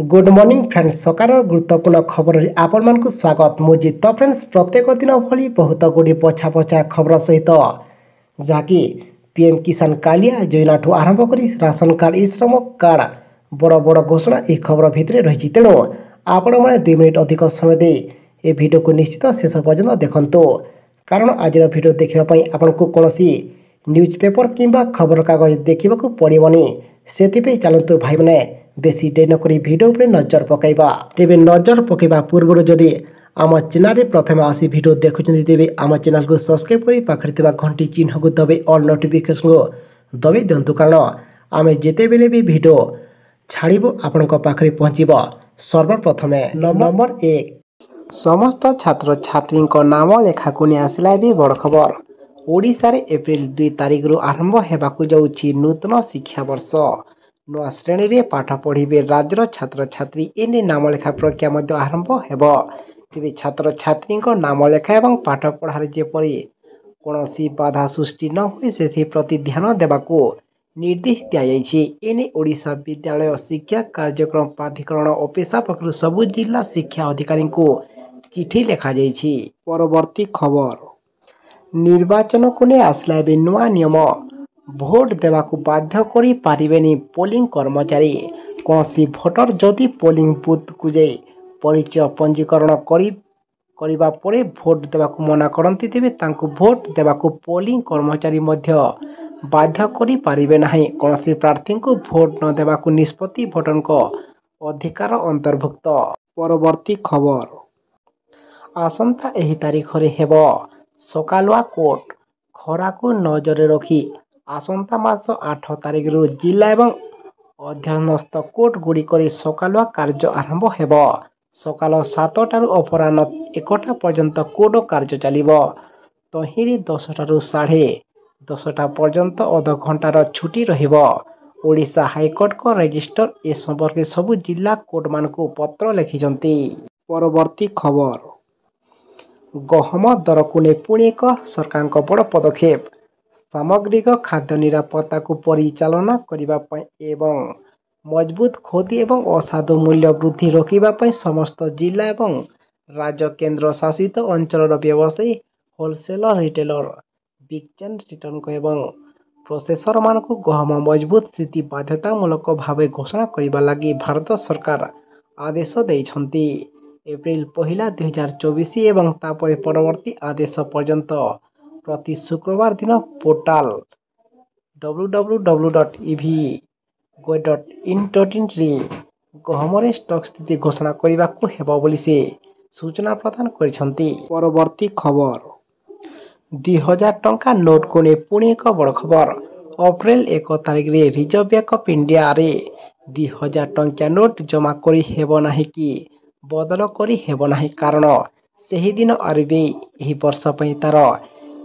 Good morning friends सकार गुरुत्वपूर्ण खबर आपण मानक स्वागत मुझे तो फ्रेंड्स प्रत्येक दिन भली बहुत गुड़ी पछा पछा खबर सहित जहाँकि पीएम किसान कालिया योजना ठू आरंभ कर राशन कार्ड ई श्रम कार्ड बड़ बड़ घोषणा यह खबर भितर रही तेणु आपण मैंने 2 मिनिट अधिक समय दे ए वीडियो को निश्चित शेष पर्यंत देखंतु कारण आज वीडियो देखापी आपन को कौन न्यूज पेपर किंबा खबर कागज देखा पड़ोनी से चलतु भाई मैंने बेसी डेरी नक भिडियो उपर नजर पकईबा तेरे नजर पकईबा पूर्व जदि आम चैनल प्रथम आसी भिडियो देखुं तेज आम चैनल को सब्सक्राइब कर पाखे घंटी चिन्ह को दबे ऑल नोटिफिकेशन को दबे दिंतु कारण आम जिते बेले भी भिडियो छाड़ू आपण पाखे पहुँचब सर्वप्रथम नंबर 1 समस्त छात्र छात्री नाम लेखा को नहीं आसला भी बड़ खबर ओडिशा रे एप्रिल 2 तारिख रु आरंभ होगाकू जाउछि नूतन शिक्षा वर्ष नवा श्रेणी रे पाठ पढ़िबे राज्यर छात्र छात्री एने नाम लेखा प्रक्रिया आरंभ हेबो तेबे छात्र छात्री नाम लेखा एवं पाठ पढ़ार जेपरी कौनसी बाधा सृष्टि न हुए से प्रति ध्यान देबाकू निर्देश दिया एने ओडिशा विद्यालय शिक्षा कार्यक्रम प्राधिकरण ऑफिस पक्षरु सबु जिला शिक्षा अधिकारी को चिठी लिखा जाइछि। परवर्ती खबर निर्वाचन को नहीं आसला ए नुआ नियम भोट देवाकू बाध्य करी पारिबेनी पोलिंग कर्मचारी कौनसी भोटर जदि पोलिंग बूथ को जाई परिचय पंजीकरण करिबा परे भोट देवाकू मना करती तेबे तांकू भोट देवाकू पोलिंग कर्मचारी मध्य बाध्य करी पारिबे नाही। कौनसी प्रार्थी को भोट न देवाकू निष्पत्ति भोटर को अधिकार अंतर्भुक्त। परवर्ती खबर आसंता एही तारीख रे हेबो सकालुआ कोर्ट खरा को नजर रखी आसंता मास 8 तारिख रु जिला एवं अध्ययनस्थ कोर्ट गुड़िक सकालुआ कार्य आरंभ हेबो सकाल 7 टारू अपराह्न 1टा पर्यंत कोर्ट कार्य चलिबो तहिरी 10 टारू 10:30 पर्यंत अध घंटार छुट्टी रहिबो। ओडिशा हाईकोर्ट को रजिस्टर ए संपर्क सबु जिला कोर्ट मान को पत्र लिखिजंती। परवर्ती खबर गहम दर को ने पुणी एक सरकार को बड़ पदक्षेप सामग्रिक खाद्य निरापत्ता को परिचालना करने एवं मजबूत क्षति एवं असाधु मूल्य वृद्धि रोकने समस्त जिला एवं राज्य केंद्र शासित अंचल व्यवसायी wholesaler retailer big chain return एवं प्रोसेसर मान को गहम मजबूत स्थिति बाध्यतामूलक भाव घोषणा करने लगी भारत सरकार आदेश देइछंती। एप्रिल 1 2024 एवं तापर परवर्ती आदेश पर्यंत प्रति शुक्रवार दिन पोर्टाल www.ev.in.in रे गहमरे स्टॉक स्थिति घोषणा करने को हेबो बोली से सूचना प्रदान करिसंती। परवर्ती खबर 2000 टंका नोट को ने पुणी एक बड़ खबर अप्रैल 1 तारिख रे रिजर्व बैंक ऑफ इंडिया रे 2000 टंकिया नोट जमा करी हेबो नाही कि बदल करी हेबो नाही कारण सही दिन आरबीआई एही वर्ष पई तार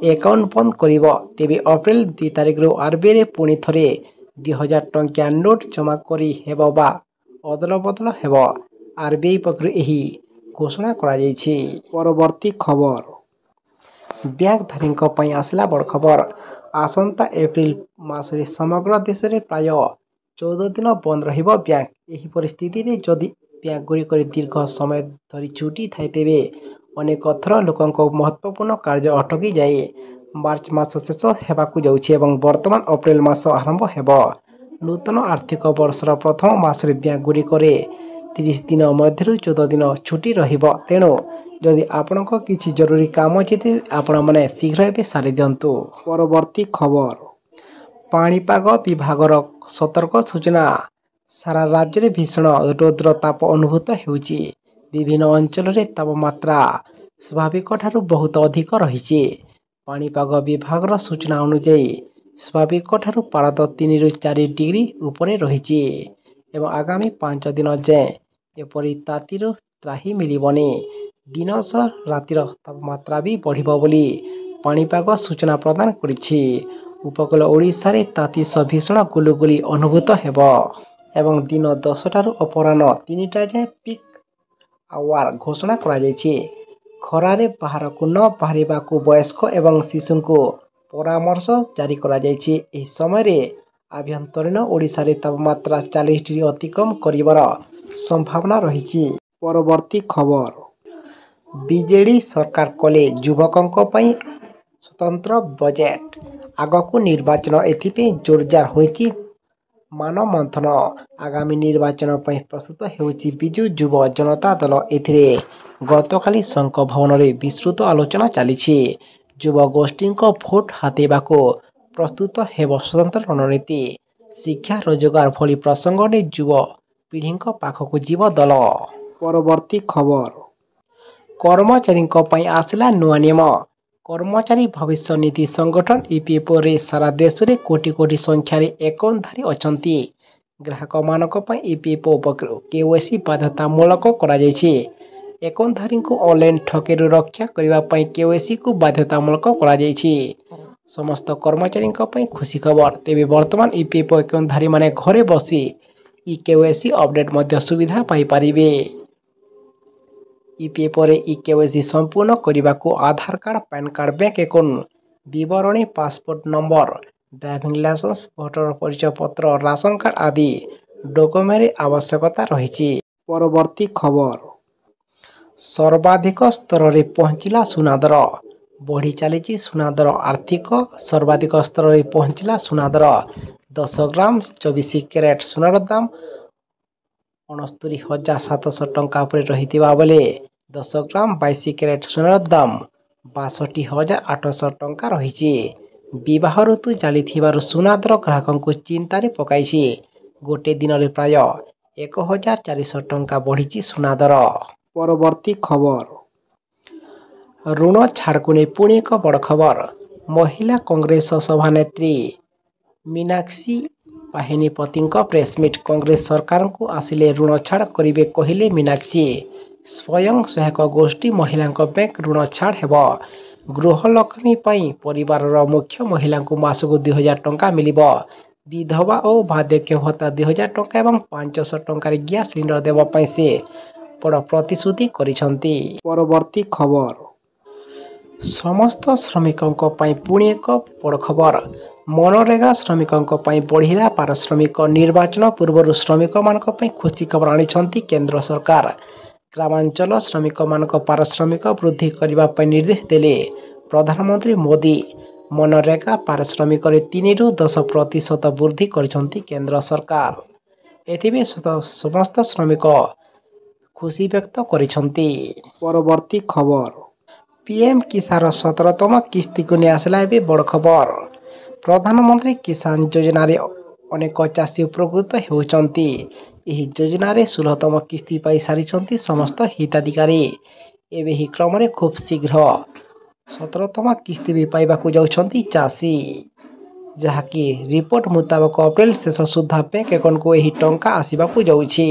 एकाउंट बंद करिवो तेबे अप्रैल 2 तारिख रु आरबीआई रे पुणी थरे 2000 टंकिया नोट जमा करी हेबो बा अदल बदल हेबो आरबीआई पक्षरु एही घोषणा करा जायछि। परवर्ती खबर बैंक धारी पई आसला बड़ खबर आसंता एप्रिल मासरे समग्र देश रे प्राय 14 दिन बंद रहिबो बैंक एही परिस्थिति रे जदि बैंक गुड़िक दीर्घ समय धरी छुट्टी थाए तेबे अनेक थर लोक महत्वपूर्ण कार्य अटकी जाए। मार्च मास शेष होगाकू जाउछि एवं वर्तमान अप्रैल मास आरंभ हेबो नूतन आर्थिक वर्षर प्रथम मासरे बैंक गुड़िक 30 दिन मध्य 14 दिन छुट्टी रहिबो तेणु जदि आपनक किछि जरूरी काम अछि आपण माने शीघ्र एबे सारी दियंतु। परवर्ती खबर पाणीपाग विभागर सतर्क सूचना सारा राज्य में भीषण रौद्र ताप अनुभूत होउछि विभिन्न अंचल रे तापमात्रा स्वाभाविक ठारू बहुत अधिक रही। पाणीपाग विभागर सूचना अनुसार स्वाभाविक ठारू पारद 3 ରୁ 4 डिग्री उपरे रही एवं आगामी 5 दिन जाए एपरी तातीर त्राही मिलबनी दिन सह रातिर तापमात्रा भी बढ़िबो बोली पाणीपाग सूचना प्रदान करिछि। उपकूल ओडिशा रे ताती सह भीषण गुलुगुली अनुभूत हेबो एवं दिन 10 टारू अपराह्न 3टा जाए पिक आवर घोषणा करा जायछि। खरारे बाहर को न बाहरिबा को वयस्क एवं शिशु को परामर्श जारी करा जायछि। एही समय रे आभ्यंतरीण ओडिशा रे तापमात्रा 40 डिग्री अतिक्रम करिवार संभावना रही। परवर्ती खबर बीजेडी सरकार कले युवकों पई स्वतंत्र बजेट आगकू निर्वाचन एथिपे जोरदार होइछि मान मंथन आगामी निर्वाचन पई प्रस्तुत हेउछि बिजु युव जनता दल एथिरे गतकाली शंख भवन रे विस्तृत आलोचना चली। युव गोष्ठी भोट हातेबाको प्रस्तुत हेब स्वतंत्र रणनीति शिक्षा रोजगार भली प्रसंग ने युव पीढ़ी पाखक जीव दल। परवर्ती खबर कर्मचारी आसला नुआ नियम कर्मचारी भविष्य निधि संगठन ईपीएफओ रे सारा देश रे कोटी कोटी संख्यार एकाउंटधारी अछंती। ग्राहक मानक पई ईपीएफओ पक्षरु केवाईसी बाध्यतामूलक करा जायछि। एकाउंटधारी को ऑनलाइन ठकेरु रक्षा करिबा पई केवाईसी को बाध्यतामूलक करा जायछि। समस्त कर्मचारी पई खुशी खबर तेबे वर्तमान ईपीएफओ एकाउंटधारी माने घरे बसी ई केवाईसी अपडेट मध्य सुविधा पाई पारिबे। ईपीएफओ रे ई केवाईसी संपूर्ण करिबाको Aadhaar card PAN card bank account विवरणी passport number driving licence voter परिचय पत्र राशन कार्ड आदि डॉक्यूमेंट आवश्यकता रही। परवर्ती खबर सर्वाधिक स्तर रे पहुंचला सुना दर बढ़ी चली। सुना दर आर्थिक सर्वाधिक स्तर रे पहुंचला सुना दर 10 ग्राम 24 कैरेट सुनार दाम 69,700 टंका पर रही बेले 10 ग्राम 22 कैरेट सुनार दाम 62,800 टंका रही। विवाह ऋतु चली सुना दर ग्राहकों को चिंतार पकाई। गोटे दिन में प्राय 1,400 टंका बढ़ी सुना दर। परवर्ती खबर ऋण छाड़ को नहीं पुणी एक बड़ खबर महिला कांग्रेस सभानेत्री मीनाक्षी बाहिनीपति प्रेसमिट कांग्रेस सरकार को आसिले ऋण छाड़ करेंगे कहले मीनाक्षी। स्वयं सहायक गोष्ठी महिला बैंक ऋण छाड़ हेब। गृहलक्ष्मी परिवार मुख्य महिला को मासक 2,000 टंका मिलिबो। विधवा और बार्धक्य भत्ता 2,000 टंका एवं 500 टंकार गैस सिलिंडर देवाई से बड़ प्रतिश्रुति करिसंती। परवर्ती खबर समस्त श्रमिकों पुणी एक बड़ खबर मनरेगा श्रमिकों बढ़िला पारिश्रमिक निर्वाचन पूर्व श्रमिक मान खुशी खबर आनी केंद्र सरकार। ग्रामांचल श्रमिक मान पारिश्रमिक वृद्धि करने निर्देश देले प्रधानमंत्री मोदी। मनरेगा पारिश्रमिक 3 ରୁ 10% वृद्धि करिसंती केंद्र सरकार। एथिबे समस्त श्रमिक खुशी व्यक्त करिसंती। परवर्ती खबर पीएम किसान 17तम किस्ती को नहीं आसला ए बड़ खबर प्रधानमंत्री किसान योजना रे अनेक चाषी उपकृत होउचंती। एही योजना रे 16तम किस्ती पाई सारिचंती समस्त हिताधिकारी। एबे ही क्रम रे खूब शीघ्र 17तम किस्ती भी पाइबाकू जाउछंती चाषी जहाँकि रिपोर्ट मुताबक अप्रैल शेष सुधा बैंक अकाउंट को यही टंका आसवाक जाऊँगी।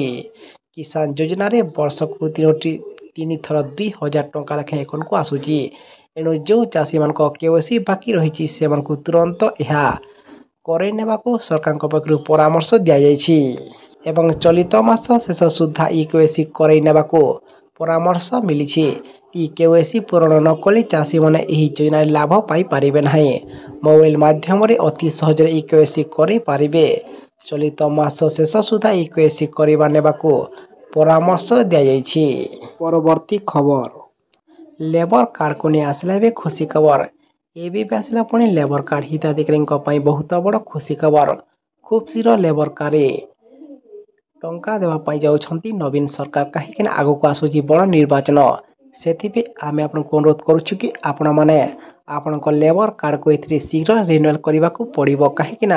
किसान योजना रे वर्षक 3 थर 2,000 टंका लेखाएं अकाउंट को आसूची। एणु जो चाषी मान केवाईसी बाकी रही से तुरंत यह करे नेबाकू सरकार पक्षरु परामर्श दिया जायछि एवं चलित मास शेष सुधा ई केवाईसी करे नेबाकू परामर्श मिली। ई केवाईसी पूरण न कले चाषी मैंने यही योजना लाभ पाई पारिबे नाही। मोबाइल माध्यम रे अति सहज ई केवाईसी करे पारिबे। चलित मास शेष सुधा ई केवाईसी करबा नेबाकू परामर्श दिया जायछि। परवर्ती खबर लेबर कार्ड को नहीं आसला बे खुशी खबर एबी आसला पुणी लेबर कार्ड हिताधिकारी बहुत बड़ खुशी खबर। खूब शीघ्र लेबर कार्ड टंका देवाई जाउछंती नवीन सरकार कहीं आगक आसूची बड़ निर्वाचन से आम आपको अनुरोध करुछु कि आपण मैंने आपण लेबर कार्ड को ए शीघ्र रिन्यूअल करने को पड़ो कहीं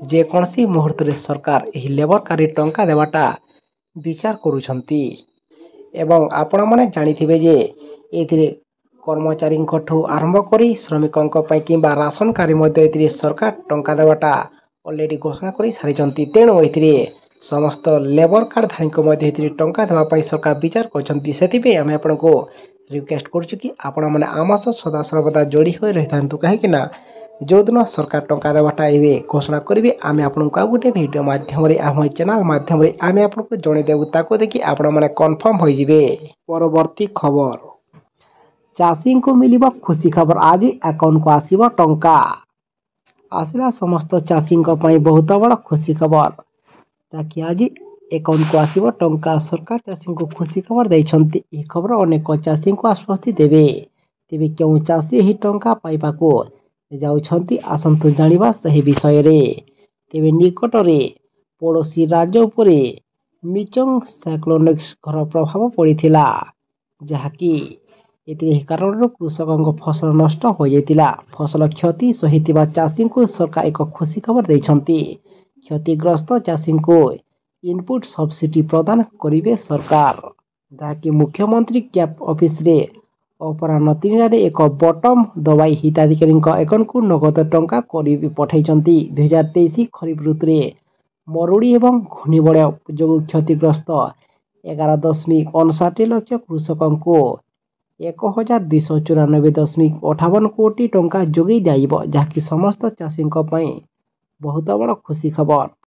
जेकोसी मुहूर्त सरकार यही लेबर कार्ड टंका देवाटा विचार करुछंती। एवं आपण मैंने जानिथिबे जे एथिरे कर्मचारी आरंभ करी श्रमिकों कि राशन कार्ड सरकार टंका देवाटा ऑलरेडी घोषणा कर सारी। तेणु ए समस्त लेबर कार्ड धारी टंका देवाई सरकार विचार कर आम आपको रिक्वेस्ट करुँ कि आपण मैंने आम सह सदा सर्वदा जोड़ी हो रही था कहीं जो दिन सरकार टंका देवाटा ए घोषणा करेंगे आम आपको आ गोटे वीडियो माध्यम आम चैनल माध्यम आम आपको जनईदेवु ताको देखि आपण मैंने कन्फर्म हो जिवे। परवर्ती खबर चाषी को मिल खुशी खबर आज अकाउंट को आसव टंका आसला समस्त चाषी बहुत बड़ खुशी खबर ताकि आज ଆକାଉଣ୍ଟକୁ ଆସିବ ଟଙ୍କା। ସରକାର ଚାଷୀଙ୍କୁ ଖୁସି ଖବର ଦେଇଛନ୍ତି। ଏହି ଖବର ଅନେକ ଚାଷୀଙ୍କୁ ଆଶ୍ୱସ୍ତି ଦେବେ। ତେବେ କେଉଁ ଚାଷୀ ଏହି ଟଙ୍କା ପାଇବାକୁ ଯାଉଛନ୍ତି, ଆସନ୍ତୁ ଜାଣିବା ସେହି ବିଷୟରେ। ତେବେ ନିକଟରେ ପଡ଼ୋଶୀ ରାଜ୍ୟ ଉପରେ ମିଚଙ୍ଗ ସାଇକ୍ଲୋନିକ୍ସର ପ୍ରଭାବ ପଡ଼ିଥିଲା, ଯାହାକି ଏହି କାରଣରୁ କୃଷକଙ୍କ ଫସଲ ନଷ୍ଟ ହୋଇଯାଇଥିଲା। ଫସଲ କ୍ଷତି ସହିଥିବା ଚାଷୀଙ୍କୁ ସରକାର ଏକ ଖୁସି ଖବର ଦେଇଛନ୍ତି। କ୍ଷତିଗ୍ରସ୍ତ ଚାଷୀଙ୍କୁ ଇନପୁଟ ସବସିଡି ପ୍ରଦାନ କରିବେ ସରକାର, ଯାହାକି ମୁଖ୍ୟମନ୍ତ୍ରୀ କ୍ୟାମ୍ପ ଅଫିସରେ ଅପରାହ୍ନ 3ଟାରେ ଏକ ବଟମ ଦବାଇ ହିତାଧିକାରୀଙ୍କ ଆକାଉଣ୍ଟକୁ ନଗଦ ଟଙ୍କା କରି ପଠାଇଛନ୍ତି। 2023 ଖରିଫ ଋତୁରେ ମରୁଡ଼ି ଏବଂ ଘୂର୍ଣ୍ଣିବଳୟ ଯୋଗୁଁ କ୍ଷତିଗ୍ରସ୍ତ 11.59 ଲକ୍ଷ କୃଷକଙ୍କୁ 1294.58 କୋଟି ଟଙ୍କା ଯୋଗାଇ ଦିଆଯିବ, ଯାହାକି ସମସ୍ତ ଚାଷୀଙ୍କ ପାଇଁ ବହୁତ ବଡ଼ ଖୁସି ଖବର।